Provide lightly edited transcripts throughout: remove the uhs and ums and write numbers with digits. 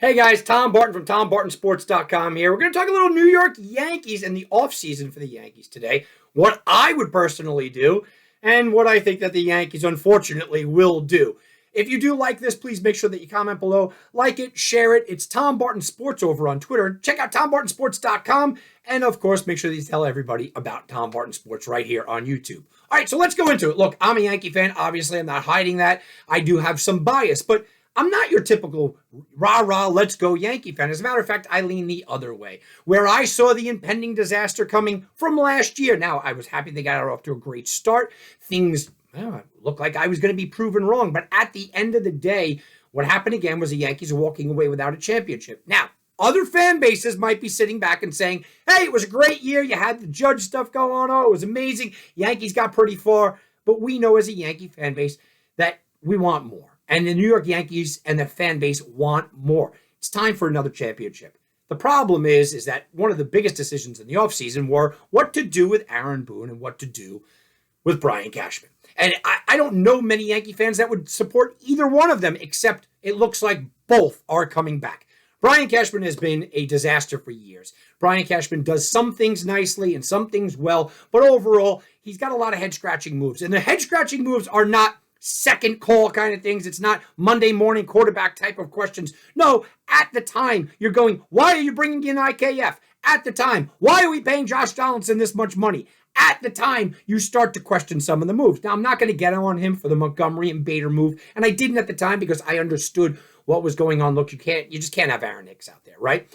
Hey guys, Tom Barton from TomBartonSports.com here. We're going to talk a little New York Yankees and the offseason for the Yankees today. What I would personally do and what I think that the Yankees unfortunately will do. If you do like this, please make sure that you comment below, like it, share it. It's Tom Barton Sports over on Twitter. Check out TomBartonSports.com. And of course, make sure that you tell everybody about Tom Barton Sports right here on YouTube. All right, so let's go into it. Look, I'm a Yankee fan. Obviously, I'm not hiding that. I do have some bias, but I'm not your typical rah-rah, let's go Yankee fan. As a matter of fact, I lean the other way, where I saw the impending disaster coming from last year. Now, I was happy they got off to a great start. Things looked like I was going to be proven wrong. But at the end of the day, what happened again was the Yankees are walking away without a championship. Now, other fan bases might be sitting back and saying, hey, it was a great year. You had the Judge stuff going on. Oh, it was amazing. Yankees got pretty far. But we know as a Yankee fan base that we want more. And the New York Yankees and the fan base want more. It's time for another championship. The problem is that one of the biggest decisions in the offseason were what to do with Aaron Boone and what to do with Brian Cashman. And I don't know many Yankee fans that would support either one of them, except it looks like both are coming back. Brian Cashman has been a disaster for years. Brian Cashman does some things nicely and some things well, but overall, he's got a lot of head-scratching moves. And the head-scratching moves are not second call kind of things. It's not Monday morning quarterback type of questions. No, at the time, you're going, why are you bringing in IKF? At the time, why are we paying Josh Donaldson this much money? At the time, you start to question some of the moves. Now, I'm not going to get on him for the Montgomery and Bader move, and I didn't at the time because I understood what was going on. Look, you just can't have Aaron Hicks out there, right?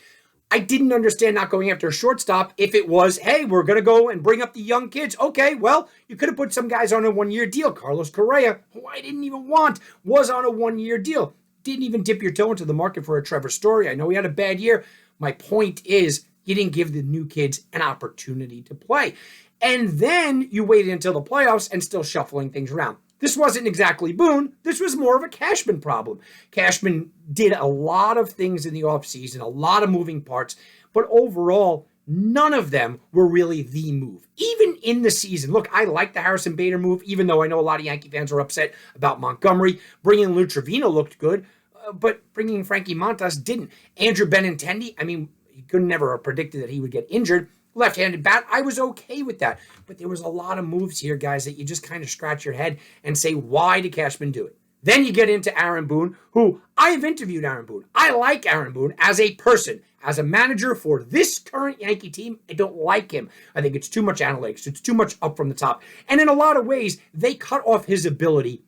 I didn't understand not going after a shortstop if it was, hey, we're going to go and bring up the young kids. Okay, well, you could have put some guys on a one-year deal. Carlos Correa, who I didn't even want, was on a one-year deal. Didn't even dip your toe into the market for a Trevor Story. I know he had a bad year. My point is you didn't give the new kids an opportunity to play. And then you waited until the playoffs and still shuffling things around. This wasn't exactly Boone. This was more of a Cashman problem. Cashman did a lot of things in the offseason, a lot of moving parts, but overall, none of them were really the move. Even in the season, look, I like the Harrison Bader move, even though I know a lot of Yankee fans are upset about Montgomery. Bringing Lou Trevino looked good, but bringing Frankie Montas didn't. Andrew Benintendi, I mean, you could never have predicted that he would get injured. Left-handed bat, I was okay with that. But there was a lot of moves here, guys, that you just kind of scratch your head and say, why did Cashman do it? Then you get into Aaron Boone, who I have interviewed Aaron Boone. I like Aaron Boone as a person. As a manager for this current Yankee team, I don't like him. I think it's too much analytics. It's too much up from the top. And in a lot of ways, they cut off his ability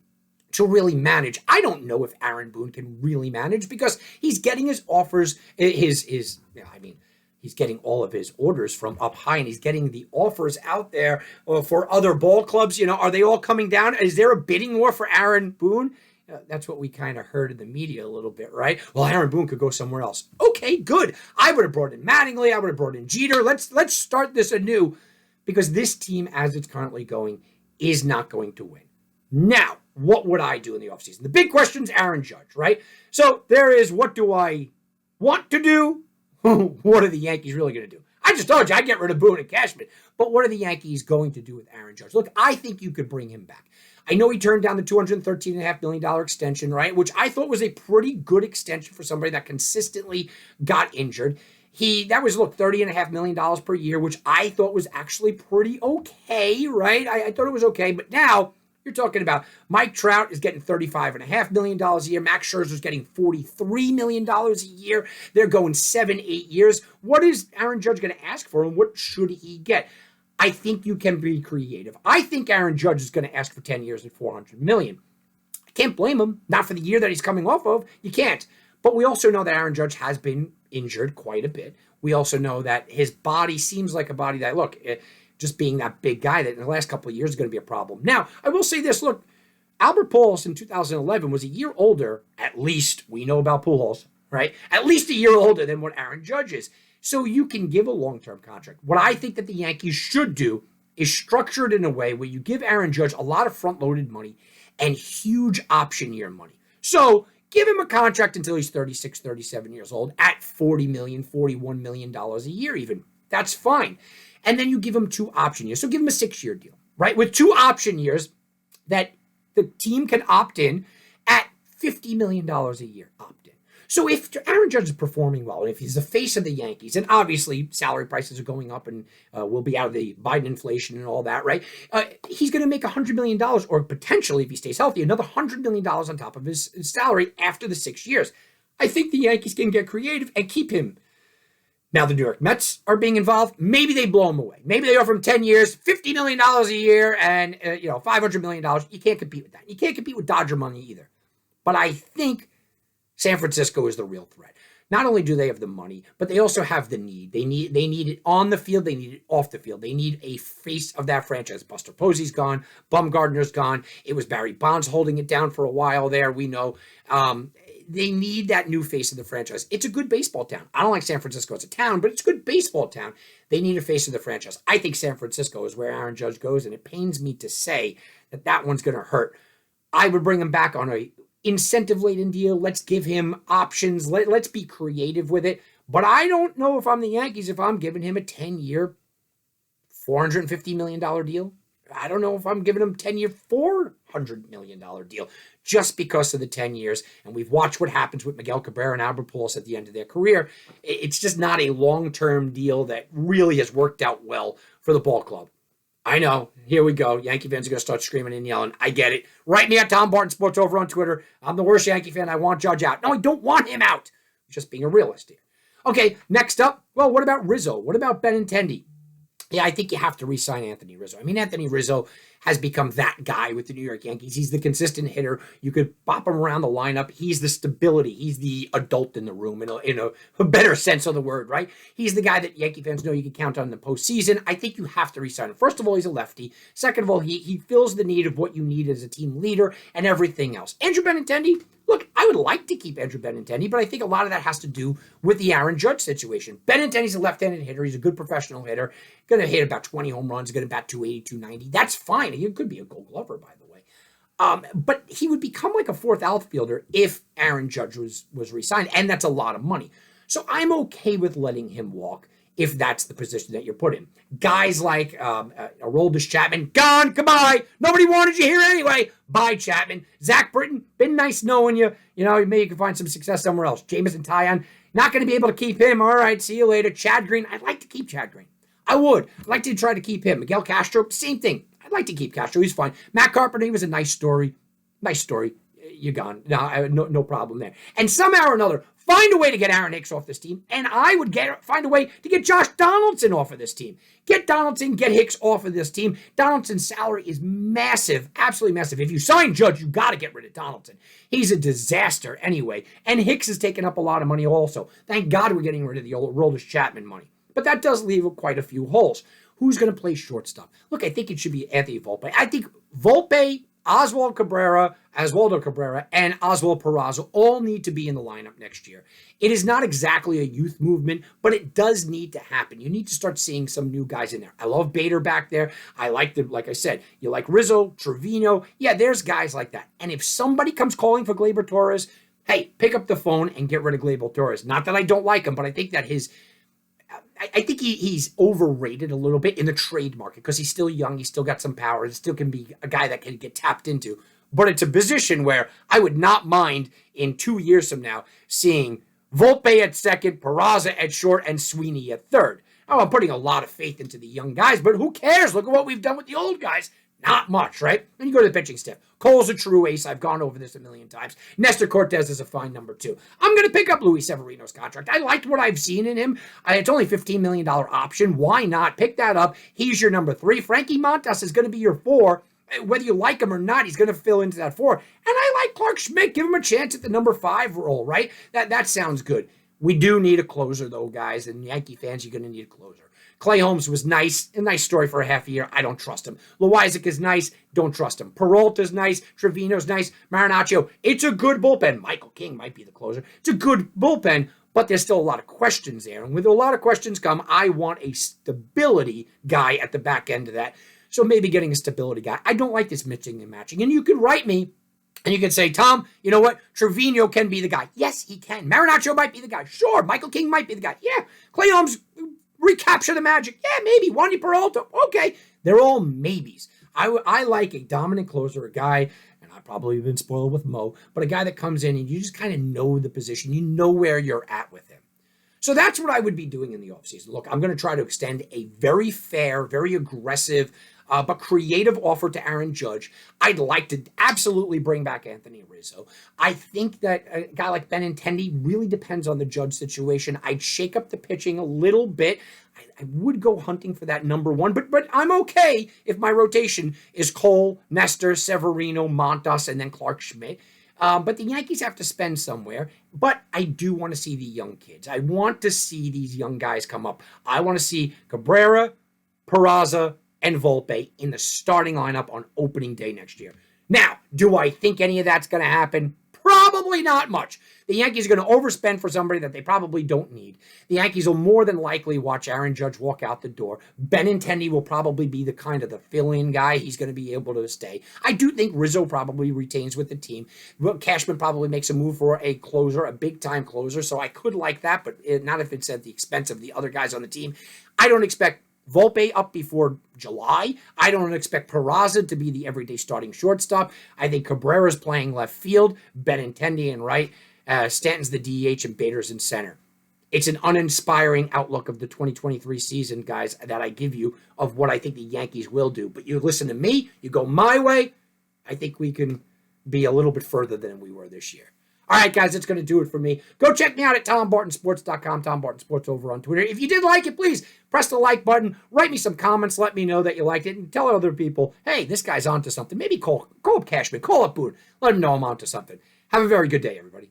to really manage. I don't know if Aaron Boone can really manage because he's getting his offers, he's getting all of his orders from up high, and he's getting the offers out there for other ball clubs. Are they all coming down? Is there a bidding war for Aaron Boone? That's what we kind of heard in the media a little bit, right? Well, Aaron Boone could go somewhere else. Okay, good. I would have brought in Mattingly. I would have brought in Jeter. Let's start this anew because this team, as it's currently going, is not going to win. Now, what would I do in the offseason? The big question's Aaron Judge, right? So there is, what do I want to do? What are the Yankees really going to do? I just told you I'd get rid of Boone and Cashman. But what are the Yankees going to do with Aaron Judge? Look, I think you could bring him back. I know he turned down the $213.5 million extension, right? Which I thought was a pretty good extension for somebody that consistently got injured. That was $30.5 million per year, which I thought was actually pretty okay, right? I thought it was okay. But now you're talking about Mike Trout is getting $35.5 million a year. Max Scherzer's getting $43 million a year. They're going 7-8 years. What is Aaron Judge going to ask for, and what should he get? I think you can be creative. I think Aaron Judge is going to ask for 10 years at $400 million. I can't blame him. Not for the year that he's coming off of. You can't. But we also know that Aaron Judge has been injured quite a bit. We also know that his body seems like a body that, just being that big guy that in the last couple of years is going to be a problem. Now, I will say this. Look, Albert Pujols in 2011 was a year older, at least we know about Pujols, right? At least a year older than what Aaron Judge is. So you can give a long-term contract. What I think that the Yankees should do is structure it in a way where you give Aaron Judge a lot of front-loaded money and huge option year money. So give him a contract until he's 36, 37 years old at $40 million, $41 million a year even. That's fine. And then you give him 2 option years. So give him a 6-year deal, right? With 2 option years that the team can opt in at $50 million a year opt in. So if Aaron Judge is performing well, and if he's the face of the Yankees, and obviously salary prices are going up and we'll be out of the Biden inflation and all that, right? He's going to make $100 million, or potentially, if he stays healthy, another $100 million on top of his salary after the 6 years. I think the Yankees can get creative and keep him. Now the New York Mets are being involved. Maybe they blow him away. Maybe they offer him 10 years, $50 million a year, and $500 million. You can't compete with that. You can't compete with Dodger money either. But I think San Francisco is the real threat. Not only do they have the money, but they also have the need. They need it on the field. They need it off the field. They need a face of that franchise. Buster Posey's gone. Bumgarner's gone. It was Barry Bonds holding it down for a while there. We know. They need that new face of the franchise. It's a good baseball town. I don't like San Francisco as a town, but it's a good baseball town. They need a face of the franchise. I think San Francisco is where Aaron Judge goes, and it pains me to say that one's going to hurt. I would bring him back on a incentive-laden deal. Let's give him options. Let's be creative with it. But I don't know if I'm the Yankees if I'm giving him a 10-year, $450 million deal. I don't know if I'm giving him a 10-year, $400 million deal just because of the 10 years. And we've watched what happens with Miguel Cabrera and Albert Pujols at the end of their career. It's just not a long-term deal that really has worked out well for the ball club. I know. Here we go. Yankee fans are going to start screaming and yelling. I get it. Write me at Tom Barton Sports over on Twitter. I'm the worst Yankee fan. I want Judge out. No, I don't want him out. I'm just being a realist here. Okay, next up. Well, what about Rizzo? What about Benintendi? Yeah, I think you have to re-sign Anthony Rizzo. I mean, Anthony Rizzo has become that guy with the New York Yankees. He's the consistent hitter. You could bop him around the lineup. He's the stability. He's the adult in the room in a better sense of the word, right? He's the guy that Yankee fans know you can count on in the postseason. I think you have to re-sign him. First of all, he's a lefty. Second of all, he fills the need of what you need as a team leader and everything else. Andrew Benintendi, look, I would like to keep Andrew Benintendi, but I think a lot of that has to do with the Aaron Judge situation. Benintendi's a left-handed hitter. He's a good professional hitter. Going to hit about 20 home runs. Going to bat 280, 290. That's fine. He could be a Gold Glover, by the way. But he would become like a fourth outfielder if Aaron Judge was re-signed, and that's a lot of money. So I'm okay with letting him walk if that's the position that you're put in. Guys like Aroldis Chapman, gone, goodbye. Nobody wanted you here anyway. Bye, Chapman. Zach Britton, been nice knowing you. Maybe you can find some success somewhere else. Jamison Tyon, not going to be able to keep him. All right, see you later. Chad Green, I'd like to keep Chad Green. I would. I'd like to try to keep him. Miguel Castro, same thing. I'd like to keep Castro. He's fine. Matt Carpenter, he was a nice story. Nice story. You're gone. No problem there. And somehow or another, find a way to get Aaron Hicks off this team, and I would find a way to get Josh Donaldson off of this team. Get Donaldson, get Hicks off of this team. Donaldson's salary is massive, absolutely massive. If you sign Judge, you got to get rid of Donaldson. He's a disaster anyway, and Hicks has taken up a lot of money also. Thank God we're getting rid of the old Aroldis Chapman money. But that does leave quite a few holes. Who's going to play shortstop? Look, I think it should be Anthony Volpe. I think Volpe, Oswaldo Cabrera, and Oswald Peraza all need to be in the lineup next year. It is not exactly a youth movement, but it does need to happen. You need to start seeing some new guys in there. I love Bader back there. I like like I said, you like Rizzo, Trevino. Yeah, there's guys like that. And if somebody comes calling for Gleyber Torres, hey, pick up the phone and get rid of Gleyber Torres. Not that I don't like him, but I think that I think he's overrated a little bit in the trade market because he's still young. He's still got some power. He still can be a guy that can get tapped into. But it's a position where I would not mind in 2 years from now seeing Volpe at second, Peraza at short, and Sweeney at third. Oh, I'm putting a lot of faith into the young guys, but who cares? Look at what we've done with the old guys. Not much, right? Then you go to the pitching staff. Cole's a true ace. I've gone over this a million times. Nestor Cortez is a fine number 2. I'm going to pick up Luis Severino's contract. I liked what I've seen in him. It's only a $15 million option. Why not? Pick that up. He's your number 3. Frankie Montas is going to be your 4. Whether you like him or not, he's going to fill into that 4. And I like Clark Schmidt. Give him a chance at the number 5 role, right? That sounds good. We do need a closer, though, guys. And Yankee fans, you're going to need a closer. Clay Holmes was nice. A nice story for a half a year. I don't trust him. Loizac is nice. Don't trust him. Peralta's nice. Trevino's nice. Marinaccio. It's a good bullpen. Michael King might be the closer. It's a good bullpen, but there's still a lot of questions there. And with a lot of questions come, I want a stability guy at the back end of that. So maybe getting a stability guy. I don't like this mixing and matching. And you can write me and you can say, Tom, you know what? Trevino can be the guy. Yes, he can. Marinaccio might be the guy. Sure. Michael King might be the guy. Yeah. Clay Holmes, recapture the magic. Yeah, maybe. Wandy Peralta. Okay. They're all maybes. I like a dominant closer, a guy, and I've probably been spoiled with Mo, but a guy that comes in and you just kind of know the position. You know where you're at with him. So that's what I would be doing in the offseason. Look, I'm going to try to extend a very fair, very aggressive, but creative offer to Aaron Judge. I'd like to absolutely bring back Anthony Rizzo. I think that a guy like Benintendi really depends on the Judge situation. I'd shake up the pitching a little bit. I would go hunting for that number one, but I'm okay if my rotation is Cole, Nestor, Severino, Montas, and then Clark Schmidt. But the Yankees have to spend somewhere. But I do want to see the young kids. I want to see these young guys come up. I want to see Cabrera, Peraza, and Volpe in the starting lineup on opening day next year. Now, do I think any of that's going to happen? Probably not much. The Yankees are going to overspend for somebody that they probably don't need. The Yankees will more than likely watch Aaron Judge walk out the door. Benintendi will probably be the kind of the fill-in guy. He's going to be able to stay. I do think Rizzo probably retains with the team. Cashman probably makes a move for a closer, a big-time closer, so I could like that, but not if it's at the expense of the other guys on the team. I don't expect Volpe up before July. I don't expect Peraza to be the everyday starting shortstop. I think Cabrera's playing left field, Benintendi in right, Stanton's the DH, and Bader's in center. It's an uninspiring outlook of the 2023 season, guys, that I give you of what I think the Yankees will do. But you listen to me, you go my way, I think we can be a little bit further than we were this year. All right, guys, that's going to do it for me. Go check me out at TomBartonSports.com, Tom Barton Sports over on Twitter. If you did like it, please press the like button. Write me some comments. Let me know that you liked it. And tell other people, hey, this guy's onto something. Maybe call up Cashman. Call up Boone. Let him know I'm onto something. Have a very good day, everybody.